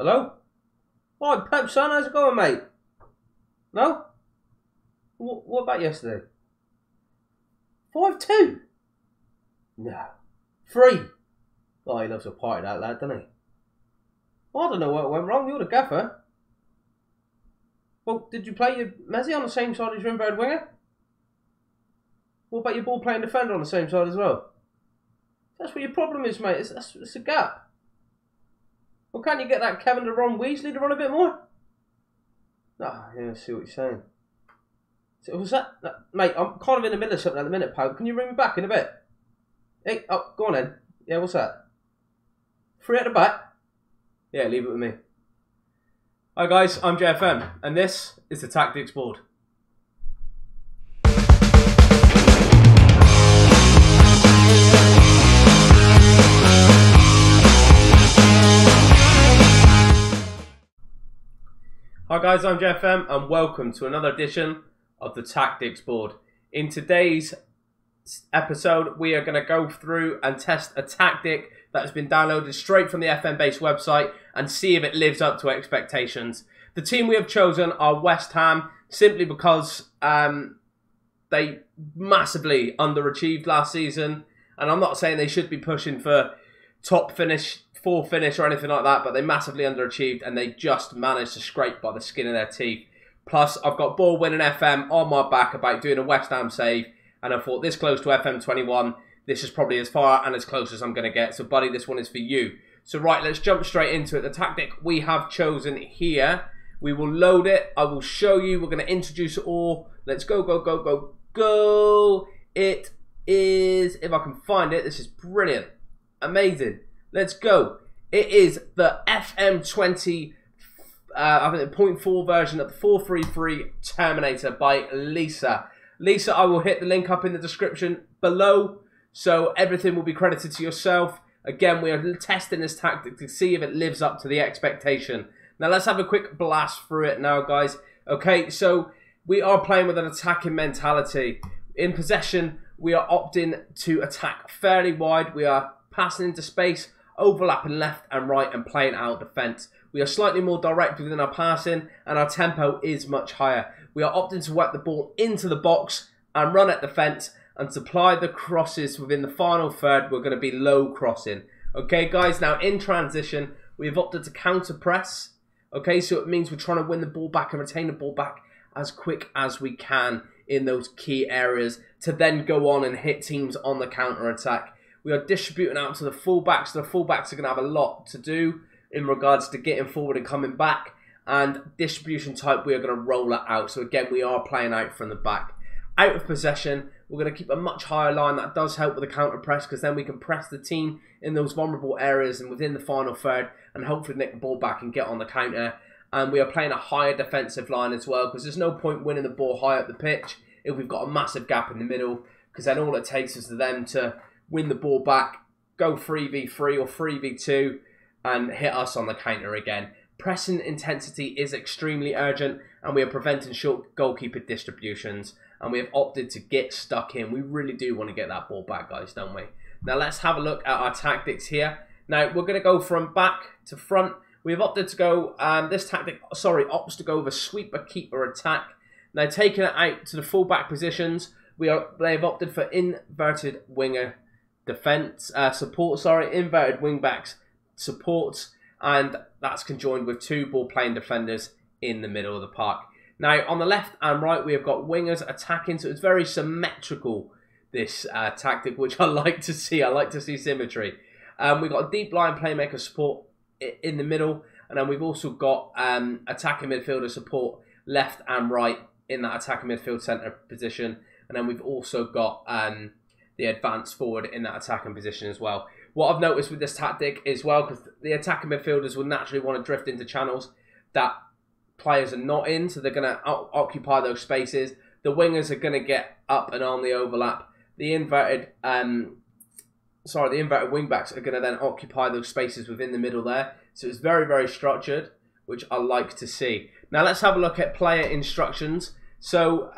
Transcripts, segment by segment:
Hello? Alright, Pep, son, how's it going, mate? No? What about yesterday? 5-2? No. 3? Oh, he loves to party, that lad, doesn't he? Well, I don't know what went wrong. You're the gaffer. Well, did you play your Messi on the same side as your inverted winger? What about your ball playing defender on the same side as well? That's what your problem is, mate. It's a gap. Well, can't you get that Kevin to Ron Weasley to run a bit more? Ah, yeah, I see what you're saying. So, was that... Mate, I'm kind of in the middle of something at the minute, pal. Can you ring me back in a bit? Hey, oh, go on then. Yeah, what's that? 3 at the back? Yeah, leave it with me. Hi guys, I'm JFM, and this is the Tactics Board. Hi guys, I'm JFM, and welcome to another edition of the Tactics Board. In today's episode, we are going to go through and test a tactic that has been downloaded straight from the FM-based website and see if it lives up to expectations. The team we have chosen are West Ham, simply because they massively underachieved last season. And I'm not saying they should be pushing for top finish, 4th finish or anything like that, but they massively underachieved and they just managed to scrape by the skin of their teeth. Plus, I've got ball winning FM on my back about doing a West Ham save, and I thought this close to FM 21, this is probably as far and as close as I'm going to get. So, buddy, this one is for you. So, right, let's jump straight into it. The tactic we have chosen here, we will load it. I will show you. We're going to introduce it all. Let's go, go, go, go, go. It is, if I can find it, this is brilliant. Amazing. Let's go. It is the FM20, I think the 0.4 version of the 433 Terminator by Lisa. Lisa, I will hit the link up in the description below, so everything will be credited to yourself. Again, we are testing this tactic to see if it lives up to the expectation. Now, let's have a quick blast through it now, guys. Okay, so we are playing with an attacking mentality. In possession, we are opting to attack fairly wide. We are passing into space, overlapping left and right, and playing out defence. We are slightly more direct within our passing, and our tempo is much higher. We are opting to whack the ball into the box and run at defence and supply the crosses within the final third. We're going to be low crossing. Okay, guys, now in transition, we've opted to counter press. Okay, so it means we're trying to win the ball back and retain the ball back as quick as we can in those key areas to then go on and hit teams on the counter attack. We are distributing out to the fullbacks. The fullbacks are going to have a lot to do in regards to getting forward and coming back. And distribution type, we are going to roll it out. So again, we are playing out from the back. Out of possession, we're going to keep a much higher line. That does help with the counter press, because then we can press the team in those vulnerable areas and within the final third and hopefully nick the ball back and get on the counter. And we are playing a higher defensive line as well, because there's no point winning the ball high up the pitch if we've got a massive gap in the middle, because then all it takes is for them to win the ball back, go 3v3 or 3v2 and hit us on the counter again. Pressing intensity is extremely urgent, and we are preventing short goalkeeper distributions, and we have opted to get stuck in. We really do want to get that ball back, guys, don't we? Now let's have a look at our tactics here. Now we're going to go from back to front. We've opted to go, this tactic, opts to go with a sweeper keeper attack. Now taking it out to the full-back positions, they've opted for inverted winger defense, inverted wing-backs supports, and that's conjoined with 2 ball-playing defenders in the middle of the park. Now, on the left and right, we have got wingers attacking, so it's very symmetrical, this tactic, which I like to see. I like to see symmetry. We've got a deep line playmaker support in the middle, and then we've also got attacking midfielder support left and right in that attacking midfield centre position, and then we've also got the advanced forward in that attacking position as well. What I've noticed with this tactic as well, because the attacking midfielders will naturally want to drift into channels that players are not in, so they're going to occupy those spaces. The wingers are going to get up and on the overlap. The inverted wing backs are going to then occupy those spaces within the middle there. So it's very, very structured, which I like to see. Now let's have a look at player instructions. So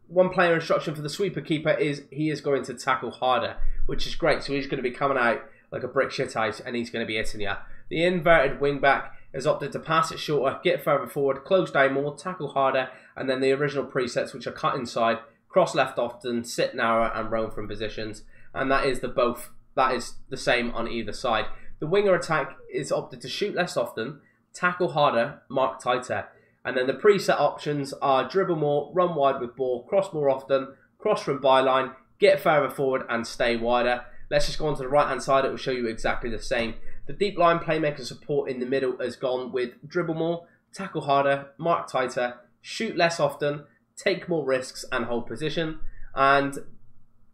one player instruction for the sweeper keeper is he is going to tackle harder, which is great. So he's going to be coming out like a brick shit house, and he's going to be hitting you. The inverted wing back has opted to pass it shorter, get further forward, close down more, tackle harder, and then the original presets, which are cut inside, cross left often, sit narrower, and roam from positions. And that is the same on either side. The winger attack is opted to shoot less often, tackle harder, mark tighter. And then the preset options are dribble more, run wide with ball, cross more often, cross from byline, get further forward, and stay wider. Let's just go on to the right hand side. It will show you exactly the same. The deep line playmaker support in the middle has gone with dribble more, tackle harder, mark tighter, shoot less often, take more risks, and hold position. And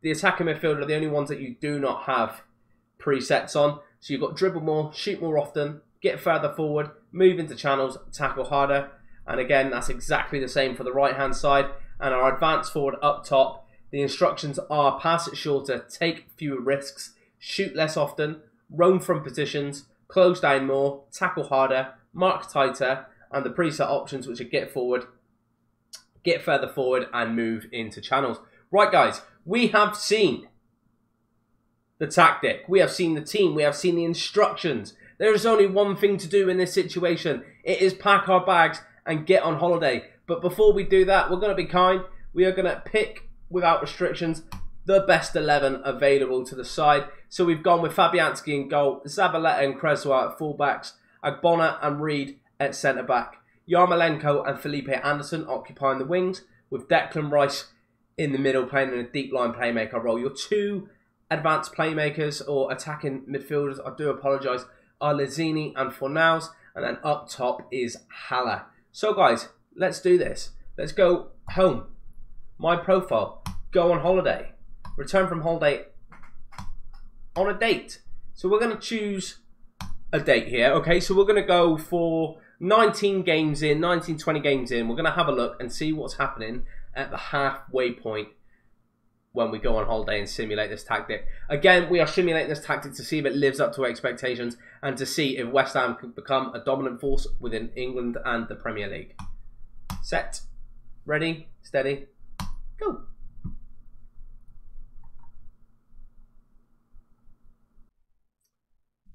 the attacking midfielder are the only ones that you do not have presets on. So you've got dribble more, shoot more often, get further forward, move into channels, tackle harder. And again, that's exactly the same for the right hand side. And our advanced forward up top, the instructions are pass it shorter, take fewer risks, shoot less often, roam from positions, close down more, tackle harder, mark tighter, and the preset options, which are get forward, get further forward, and move into channels. Right, guys, we have seen the tactic, we have seen the team, we have seen the instructions. There is only one thing to do in this situation. It is pack our bags and get on holiday. But before we do that, we're going to be kind. We are going to pick, without restrictions, the best 11 available to the side. So we've gone with Fabianski in goal, Zabaleta and Cresswell at fullbacks, Agbona and Reed at centre-back, Yarmolenko and Felipe Anderson occupying the wings, with Declan Rice in the middle playing in a deep line playmaker role. Your two advanced playmakers or attacking midfielders, I do apologise, are Lazzini and Fornals, and then up top is Haller. So guys, let's do this. Let's go home. My profile. Go on holiday. Return from holiday on a date. So we're going to choose a date here. Okay, so we're going to go for 19 games in, 19, 20 games in. We're going to have a look and see what's happening at the halfway point when we go on holiday and simulate this tactic. Again, we are simulating this tactic to see if it lives up to expectations and to see if West Ham can become a dominant force within England and the Premier League. Set, ready, steady, go.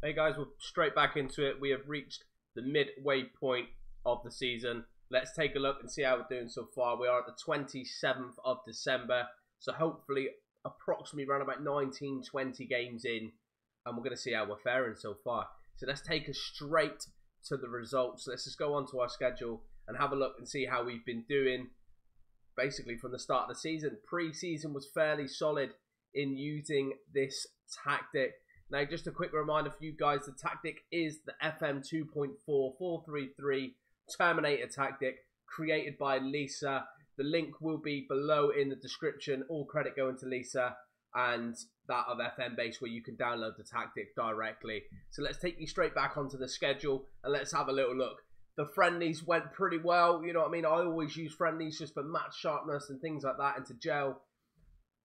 Hey guys, we're straight back into it. We have reached the midway point of the season. Let's take a look and see how we're doing so far. We are at the 27th of December. So hopefully approximately around about 19, 20 games in. And we're going to see how we're faring so far. So let's take us straight to the results. Let's just go on to our schedule and have a look and see how we've been doing. Basically from the start of the season. Pre-season was fairly solid in using this tactic. Now, just a quick reminder for you guys, the tactic is the FM 2.4 4-3-3 Terminator tactic created by Lisa. The link will be below in the description. All credit going to Lisa and that of FM Base where you can download the tactic directly. So let's take you straight back onto the schedule and let's have a little look. The friendlies went pretty well. You know what I mean? I always use friendlies just for match sharpness and things like that and to gel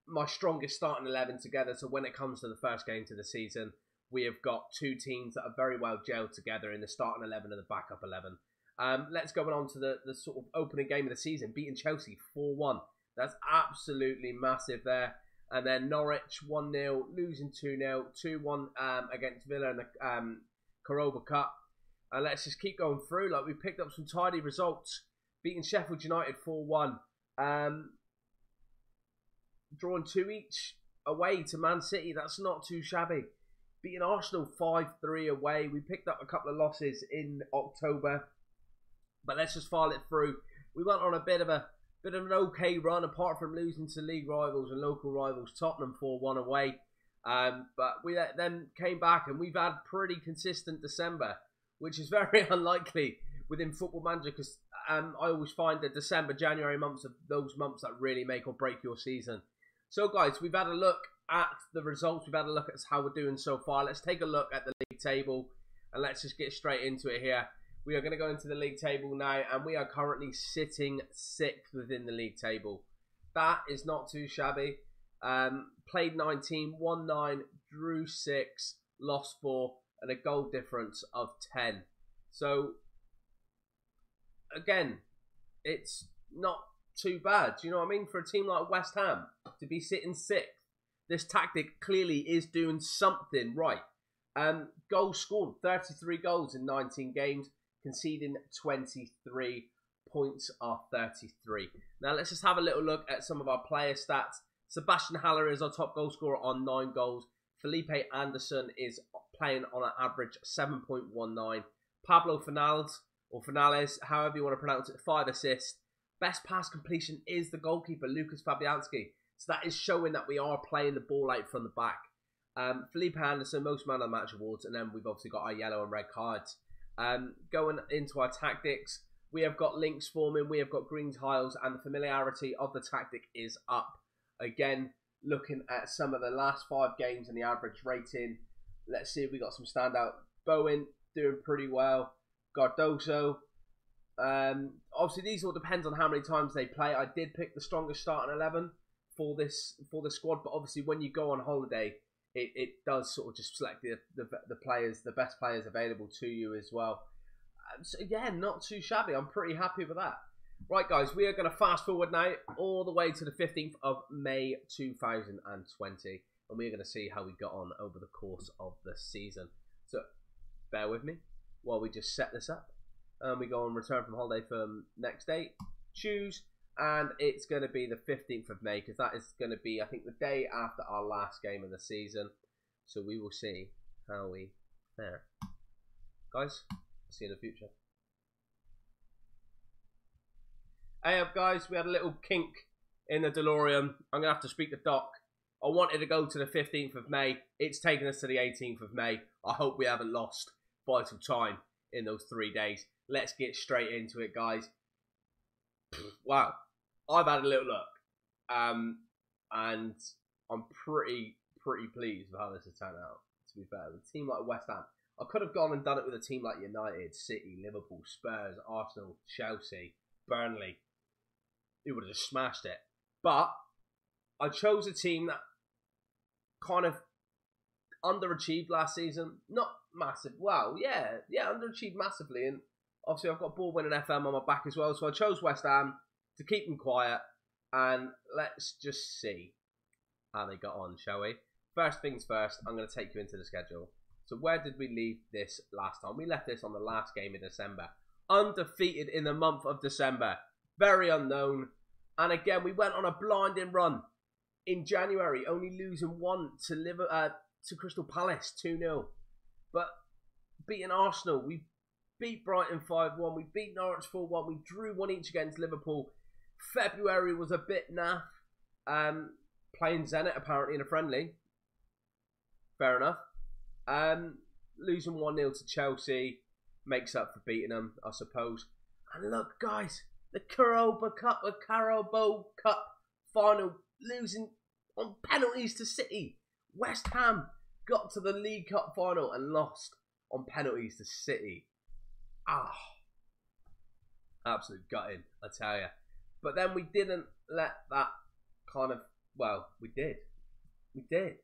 my strongest starting 11 together. So when it comes to the first game to the season, we have got two teams that are very well gelled together in the starting 11 and the backup 11. Let's go on to the sort of opening game of the season, beating Chelsea 4-1. That's absolutely massive there. And then Norwich 1-0, losing 2-0, 2-1 against Villa in the Carabao Cup. And let's just keep going through. Like, we picked up some tidy results, beating Sheffield United 4-1. Drawing 2 each away to Man City. That's not too shabby. Beating Arsenal 5-3 away. We picked up a couple of losses in October. But let's just file it through. We went on a bit of an okay run, apart from losing to league rivals and local rivals. Tottenham 4-1 away. But we then came back and we've had pretty consistent December, which is very unlikely within Football Manager because I always find that December, January months are those months that really make or break your season. So guys, we've had a look at the results. We've had a look at how we're doing so far. Let's take a look at the league table and let's just get straight into it here. We are going to go into the league table now and we are currently sitting 6th within the league table. That is not too shabby. Played 19, won 9, drew 6, lost 4 and a goal difference of 10. So again, it's not too bad. Do you know what I mean? For a team like West Ham to be sitting 6th, this tactic clearly is doing something right. Goals scored, 33 goals in 19 games. conceding 23, points are 33. Now let's just have a little look at some of our player stats. Sebastian Haller is our top goal scorer on 9 goals. Felipe Anderson is playing on an average 7.19. Pablo Fernales, however you want to pronounce it, 5 assists. Best pass completion is the goalkeeper, Lucas Fabianski. So that is showing that we are playing the ball out from the back. Felipe Anderson, most man of the match awards, and then we've obviously got our yellow and red cards. Going into our tactics, we have got links forming, we have got green tiles, and the familiarity of the tactic is up. Again, looking at some of the last 5 games and the average rating, let's see if we got some standout. Bowen doing pretty well. Cardoso. Obviously, these all depends on how many times they play. I did pick the strongest starting 11 for the squad, but obviously when you go on holiday, it does sort of just select the players, the best players available to you as well. So again, not too shabby. I'm pretty happy with that. Right, guys, we are going to fast forward now all the way to the 15th of May 2020, and we're going to see how we got on over the course of the season. So bear with me while we just set this up. We go on return from holiday for next date, choose, and it's going to be the 15th of May, because that is going to be, I think, the day after our last game of the season. So we will see how we fare. Guys, see you in the future. Hey up, guys, we had a little kink in the DeLorean. I'm going to have to speak to Doc. I wanted to go to the 15th of May. It's taken us to the 18th of May. I hope we haven't lost vital time in those 3 days. Let's get straight into it, guys. Wow, I've had a little look, and I'm pretty pleased with how this has turned out, to be fair. With a team like West Ham, I could have gone and done it with a team like United, City, Liverpool, Spurs, Arsenal, Chelsea, Burnley. It would have just smashed it. But I chose a team that kind of underachieved last season. Not massive. Well, yeah, underachieved massively. And obviously I've got ball winning FM on my back as well. So I chose West Ham to keep them quiet. And let's just see how they got on, shall we? First things first, I'm going to take you into the schedule. So where did we leave this last time? We left this on the last game in December. Undefeated in the month of December. Very unknown. And again, we went on a blinding run in January, only losing 1 to Crystal Palace, 2-0. But beating Arsenal, we beat Brighton 5-1, we beat Norwich 4-1, we drew 1 each against Liverpool. February was a bit naff. Playing Zenit apparently in a friendly. Fair enough. Losing 1-0 to Chelsea makes up for beating them, I suppose. And look, guys, the Carabao Cup final, losing on penalties to City. West Ham got to the League Cup final and lost on penalties to City. Absolute gutting, I tell you. But then we didn't let that kind of, well, we did. We did.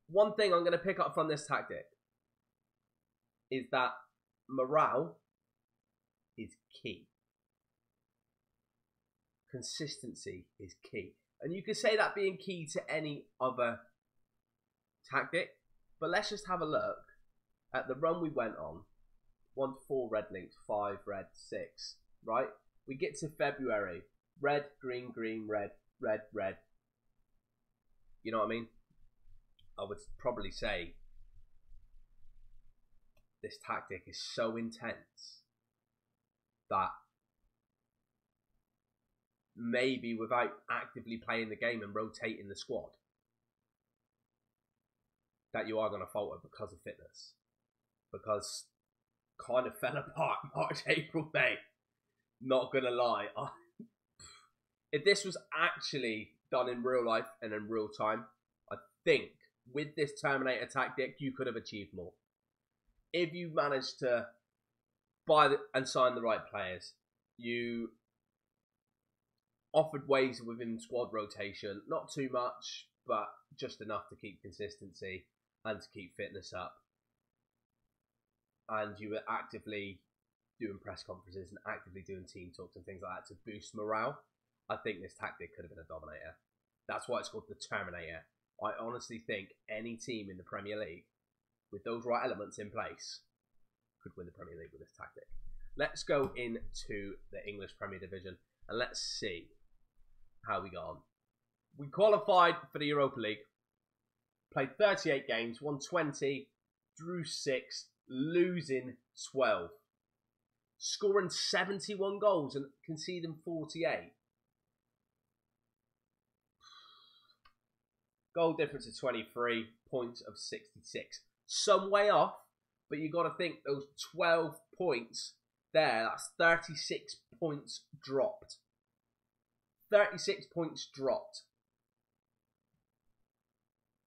One thing I'm going to pick up from this tactic is that morale is key. Consistency is key. And you could say that being key to any other tactic. But let's just have a look at the run we went on. 1 to 4 red links, 5 red, 6. Right? We get to February. Red, green, green, red, red, red. You know what I mean? I would probably say this tactic is so intense that maybe without actively playing the game and rotating the squad, that you are going to falter because of fitness. Because kind of fell apart March, April, May. Not going to lie. If this was actually done in real life and in real time, I think with this Terminator tactic, you could have achieved more. If you managed to buy and sign the right players, you offered ways within squad rotation, not too much, but just enough to keep consistency and to keep fitness up. And you were actively doing press conferences and actively doing team talks and things like that to boost morale. I think this tactic could have been a dominator. That's why it's called the Terminator. I honestly think any team in the Premier League with those right elements in place could win the Premier League with this tactic. Let's go into the English Premier Division and let's see how we got on. We qualified for the Europa League, played 38 games, won 20, drew 6, losing 12, scoring 71 goals and conceding 48. Goal difference of 23, points of 66. Some way off, but you got to think those 12 points there, that's 36 points dropped. 36 points dropped.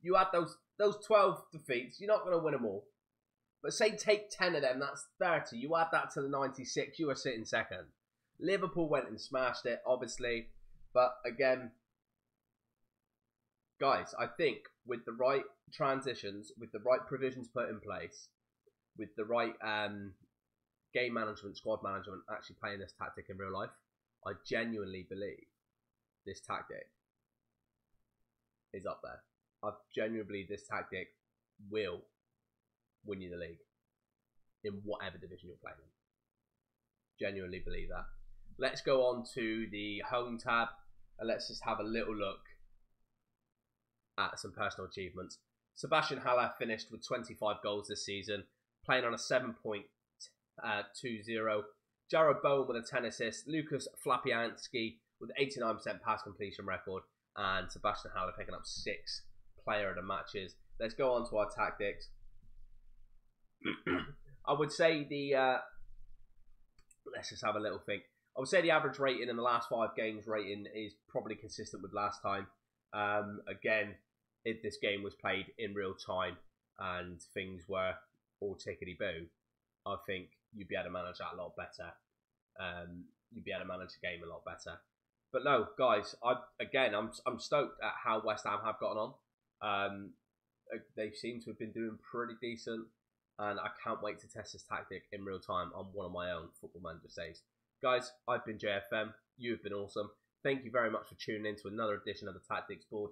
You add those 12 defeats, you're not going to win them all. But say take 10 of them, that's 30. You add that to the 96, you are sitting second. Liverpool went and smashed it, obviously. But again, guys, I think with the right transitions, with the right provisions put in place, with the right game management, squad management, actually playing this tactic in real life, I genuinely believe this tactic is up there. I genuinely believe this tactic will win you the league in whatever division you're playing in. Genuinely believe that. Let's go on to the home tab and let's just have a little look at some personal achievements. Sebastian Haller finished with 25 goals this season, playing on a 7.20. Jared Bowen with a 10 assists, Lucas Flapianski with 89% pass completion record, and Sebastian Haller picking up 6 player of the matches. Let's go on to our tactics. I would say let's just have a little think. I would say the average rating in the last 5 games rating is probably consistent with last time. Again, if this game was played in real time and things were all tickety-boo, I think you'd be able to manage that a lot better. You'd be able to manage the game a lot better. But no, guys, I'm stoked at how West Ham have gotten on. They seem to have been doing pretty decent, and I can't wait to test this tactic in real time on one of my own Football Manager saves. Guys, I've been JFM. You've been awesome. Thank you very much for tuning in to another edition of the Tactics Board.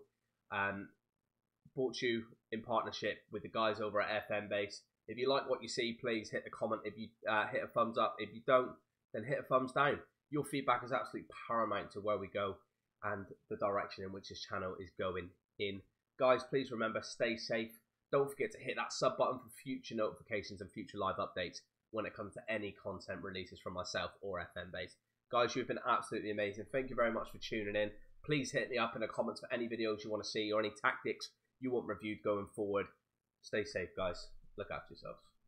Brought to you in partnership with the guys over at FM Base. If you like what you see, please hit a comment. If you hit a thumbs up. If you don't, then hit a thumbs down. Your feedback is absolutely paramount to where we go and the direction in which this channel is going in. Guys, please remember, stay safe. Don't forget to hit that sub button for future notifications and future live updates when it comes to any content releases from myself or FM Base. Guys, you've been absolutely amazing. Thank you very much for tuning in. Please hit me up in the comments for any videos you want to see or any tactics you want reviewed going forward. Stay safe, guys. Look after yourselves.